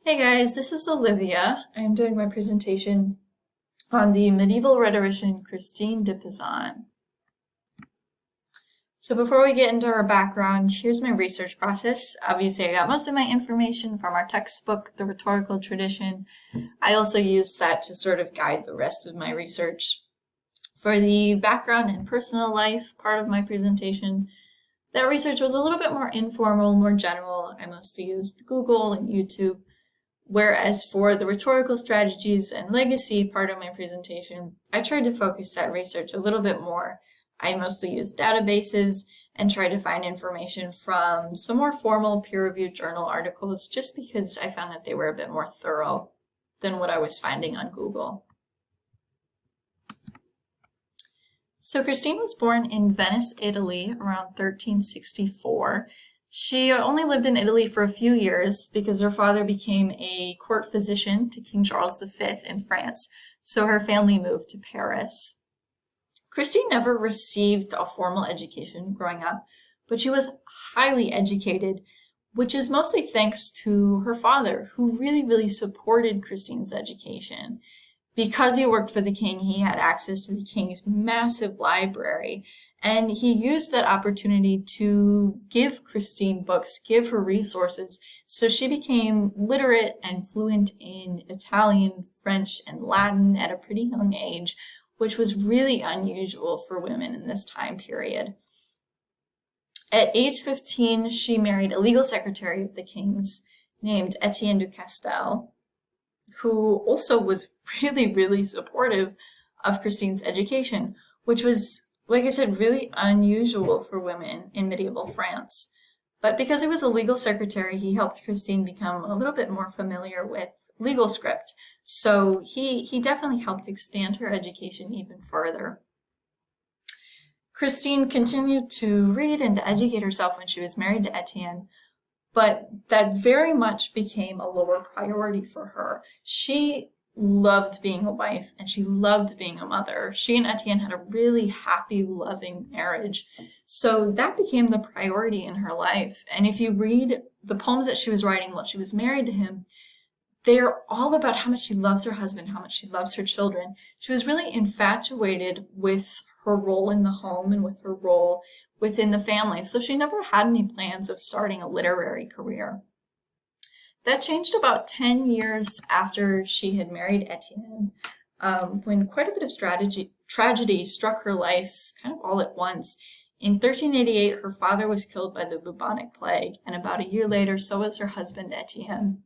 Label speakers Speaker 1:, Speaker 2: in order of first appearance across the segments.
Speaker 1: Hey guys, this is Olivia. I'm doing my presentation on the medieval rhetorician Christine de Pizan. So before we get into her background, here's my research process. Obviously, I got most of my information from our textbook, The Rhetorical Tradition. I also used that to sort of guide the rest of my research. For the background and personal life part of my presentation, that research was a little bit more informal, more general. I mostly used Google and YouTube. Whereas for the rhetorical strategies and legacy part of my presentation, I tried to focus that research a little bit more. I mostly used databases and tried to find information from some more formal peer-reviewed journal articles just because I found that they were a bit more thorough than what I was finding on Google. So Christine was born in Venice, Italy around 1364. She only lived in Italy for a few years because her father became a court physician to King Charles V in France, so her family moved to Paris. Christine never received a formal education growing up, but she was highly educated, which is mostly thanks to her father, who really supported Christine's education. Because he worked for the king, he had access to the king's massive library, and he used that opportunity to give Christine books, give her resources, so she became literate and fluent in Italian, French, and Latin at a pretty young age, which was really unusual for women in this time period. At age 15, she married a legal secretary of the king's named Etienne du Castel, who also was really supportive of Christine's education, which was, like I said, really unusual for women in medieval France. But because he was a legal secretary, he helped Christine become a little bit more familiar with legal script. So he definitely helped expand her education even further. Christine continued to read and to educate herself when she was married to Etienne, but that very much became a lower priority for her. She loved being a wife and she loved being a mother. She and Etienne had a really happy, loving marriage. So that became the priority in her life. And if you read the poems that she was writing while she was married to him, they're all about how much she loves her husband, how much she loves her children. She was really infatuated with her role in the home and with her role within the family. So she never had any plans of starting a literary career. That changed about 10 years after she had married Etienne, when quite a bit of tragedy struck her life kind of all at once. In 1388, her father was killed by the bubonic plague, and about a year later, so was her husband Etienne.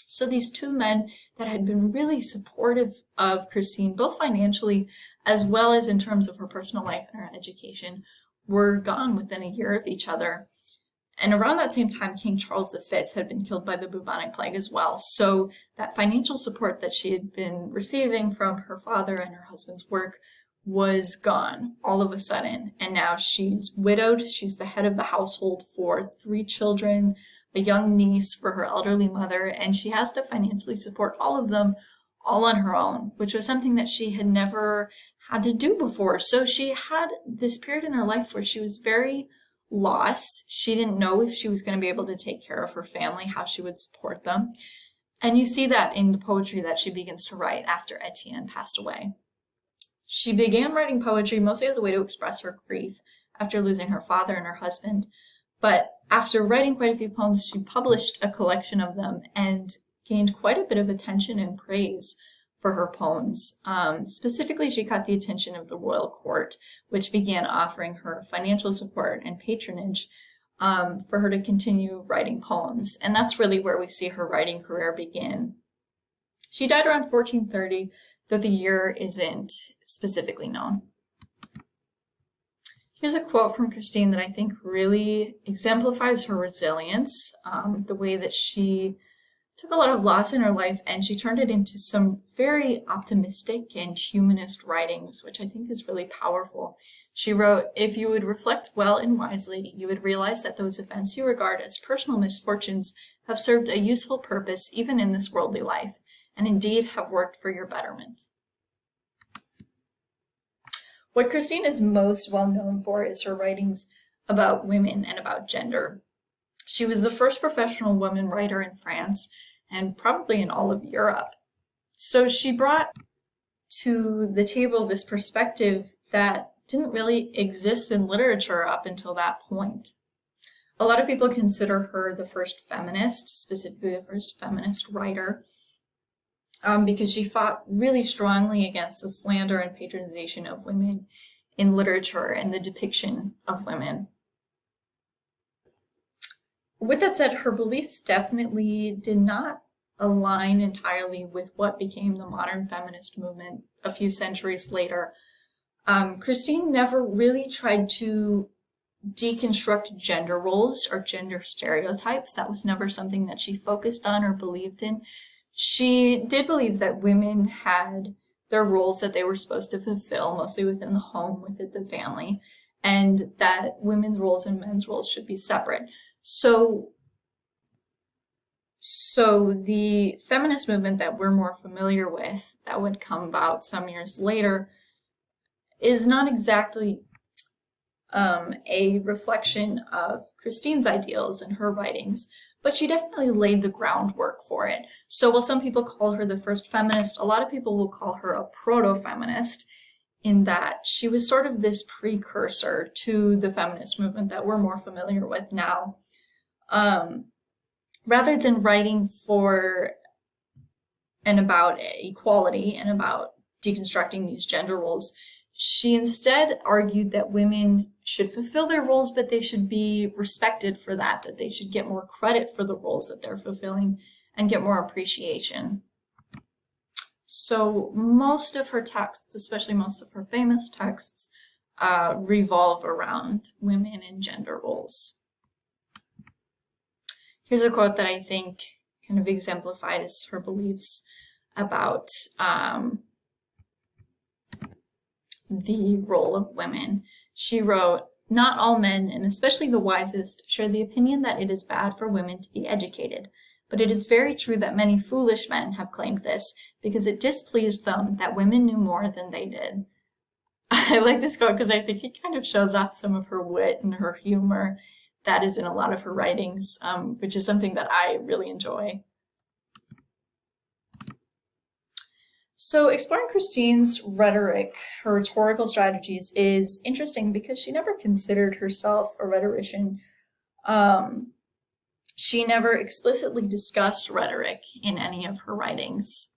Speaker 1: So these two men that had been really supportive of Christine, both financially as well as in terms of her personal life and her education, were gone within a year of each other. And around that same time, King Charles V had been killed by the bubonic plague as well. So that financial support that she had been receiving from her father and her husband's work was gone all of a sudden. And now she's widowed. She's the head of the household for 3 children, a young niece for her elderly mother, and she has to financially support all of them all on her own, which was something that she had never had to do before. So she had this period in her life where she was very lost. She didn't know if she was going to be able to take care of her family, how she would support them. And you see that in the poetry that she begins to write after Etienne passed away. She began writing poetry mostly as a way to express her grief after losing her father and her husband. But after writing quite a few poems, she published a collection of them and gained quite a bit of attention and praise for her poems. Specifically, she caught the attention of the royal court, which began offering her financial support and patronage for her to continue writing poems. And that's really where we see her writing career begin. She died around 1430, though the year isn't specifically known. Here's a quote from Christine that I think really exemplifies her resilience, the way that she took a lot of loss in her life and she turned it into some very optimistic and humanist writings, which I think is really powerful. She wrote, "If you would reflect well and wisely, you would realize that those events you regard as personal misfortunes have served a useful purpose even in this worldly life, and indeed have worked for your betterment." What Christine is most well known for is her writings about women and about gender. She was the first professional woman writer in France, and probably in all of Europe. So she brought to the table this perspective that didn't really exist in literature up until that point. A lot of people consider her the first feminist, specifically the first feminist writer, because she fought really strongly against the slander and patronization of women in literature and the depiction of women. With that said, her beliefs definitely did not align entirely with what became the modern feminist movement a few centuries later. Christine never really tried to deconstruct gender roles or gender stereotypes. That was never something that she focused on or believed in. She did believe that women had their roles that they were supposed to fulfill, mostly within the home, within the family, and that women's roles and men's roles should be separate. So the feminist movement that we're more familiar with, that would come about some years later, is not exactly a reflection of Christine's ideals and her writings, but she definitely laid the groundwork for it. So while some people call her the first feminist, a lot of people will call her a proto-feminist, in that she was sort of this precursor to the feminist movement that we're more familiar with now. Rather than writing for and about equality and about deconstructing these gender roles, she instead argued that women should fulfill their roles, but they should be respected for that they should get more credit for the roles that they're fulfilling and get more appreciation. So most of her texts, especially most of her famous texts, revolve around women and gender roles. Here's a quote that I think kind of exemplifies her beliefs about the role of women. She wrote, "Not all men, and especially the wisest, share the opinion that it is bad for women to be educated. But it is very true that many foolish men have claimed this, because it displeased them that women knew more than they did." I like this quote because I think it kind of shows off some of her wit and her humor that is in a lot of her writings, which is something that I really enjoy. So exploring Christine's rhetoric, her rhetorical strategies, is interesting because she never considered herself a rhetorician. She never explicitly discussed rhetoric in any of her writings.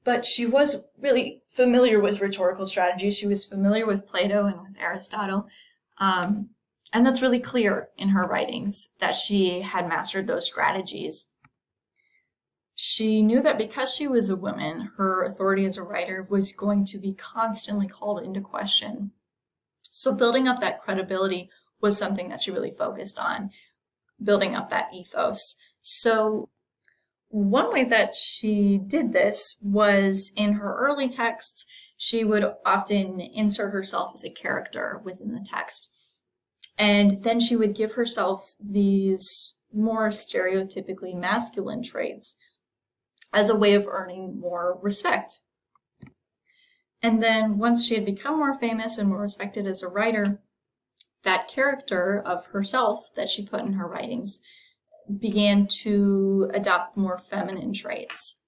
Speaker 1: But she was really familiar with rhetorical strategies. She was familiar with Plato and with Aristotle. And that's really clear in her writings, that she had mastered those strategies. She knew that because she was a woman, her authority as a writer was going to be constantly called into question. So building up that credibility was something that she really focused on, building up that ethos. So one way that she did this was in her early texts, she would often insert herself as a character within the text. And then she would give herself these more stereotypically masculine traits as a way of earning more respect. And then once she had become more famous and more respected as a writer, that character of herself that she put in her writings began to adopt more feminine traits.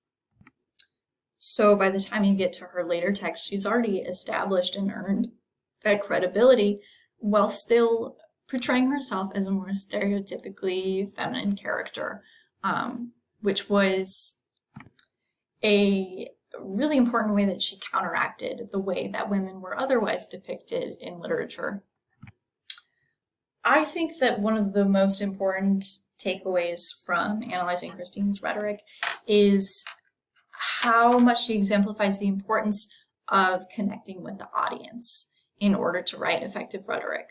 Speaker 1: So by the time you get to her later texts, she's already established and earned that credibility while still portraying herself as a more stereotypically feminine character, which was a really important way that she counteracted the way that women were otherwise depicted in literature. I think that one of the most important takeaways from analyzing Christine's rhetoric is how much she exemplifies the importance of connecting with the audience in order to write effective rhetoric.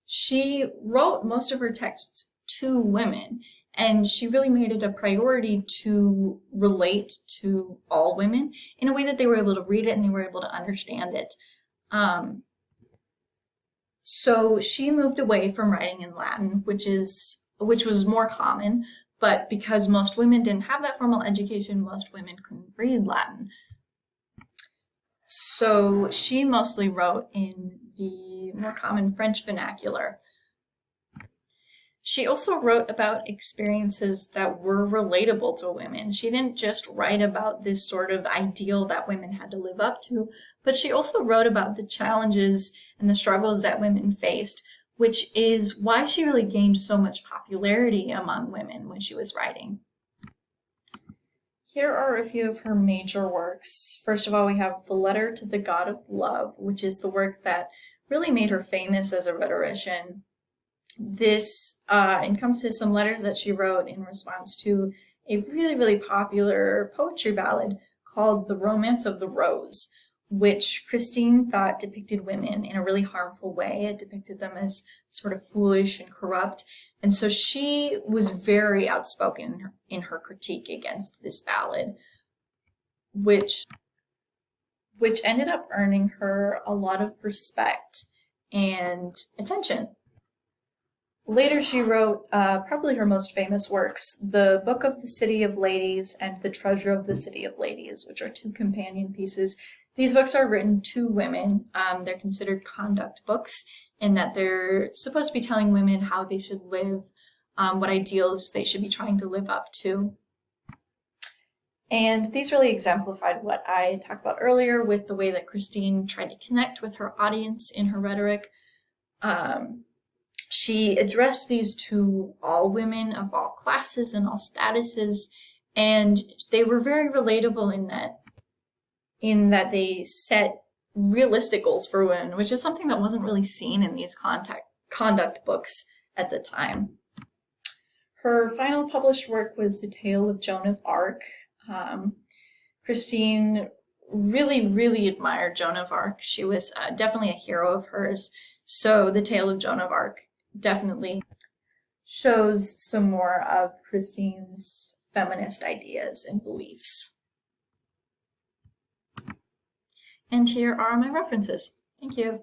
Speaker 1: She wrote most of her texts to women, and she really made it a priority to relate to all women in a way that they were able to read it and they were able to understand it. So she moved away from writing in Latin, which was more common, but because most women didn't have that formal education, most women couldn't read Latin. So she mostly wrote in the more common French vernacular. She also wrote about experiences that were relatable to women. She didn't just write about this sort of ideal that women had to live up to, but she also wrote about the challenges and the struggles that women faced, which is why she really gained so much popularity among women when she was writing. Here are a few of her major works. First of all, we have The Letter to the God of Love, which is the work that really made her famous as a rhetorician. This encompasses some letters that she wrote in response to a really, really popular poetry ballad called The Romance of the Rose, which Christine thought depicted women in a really harmful way. It depicted them as sort of foolish and corrupt. And so she was very outspoken in her critique against this ballad, which ended up earning her a lot of respect and attention. Later, she wrote probably her most famous works, The Book of the City of Ladies and The Treasure of the City of Ladies, which are two companion pieces. These books are written to women. They're considered conduct books in that they're supposed to be telling women how they should live, what ideals they should be trying to live up to. And these really exemplified what I talked about earlier with the way that Christine tried to connect with her audience in her rhetoric. She addressed these to all women of all classes and all statuses, and they were very relatable in that they set realistic goals for women, which is something that wasn't really seen in these conduct books at the time. Her final published work was The Tale of Joan of Arc. Christine really, really admired Joan of Arc. She was definitely a hero of hers. So The Tale of Joan of Arc definitely shows some more of Christine's feminist ideas and beliefs. And here are my references. Thank you.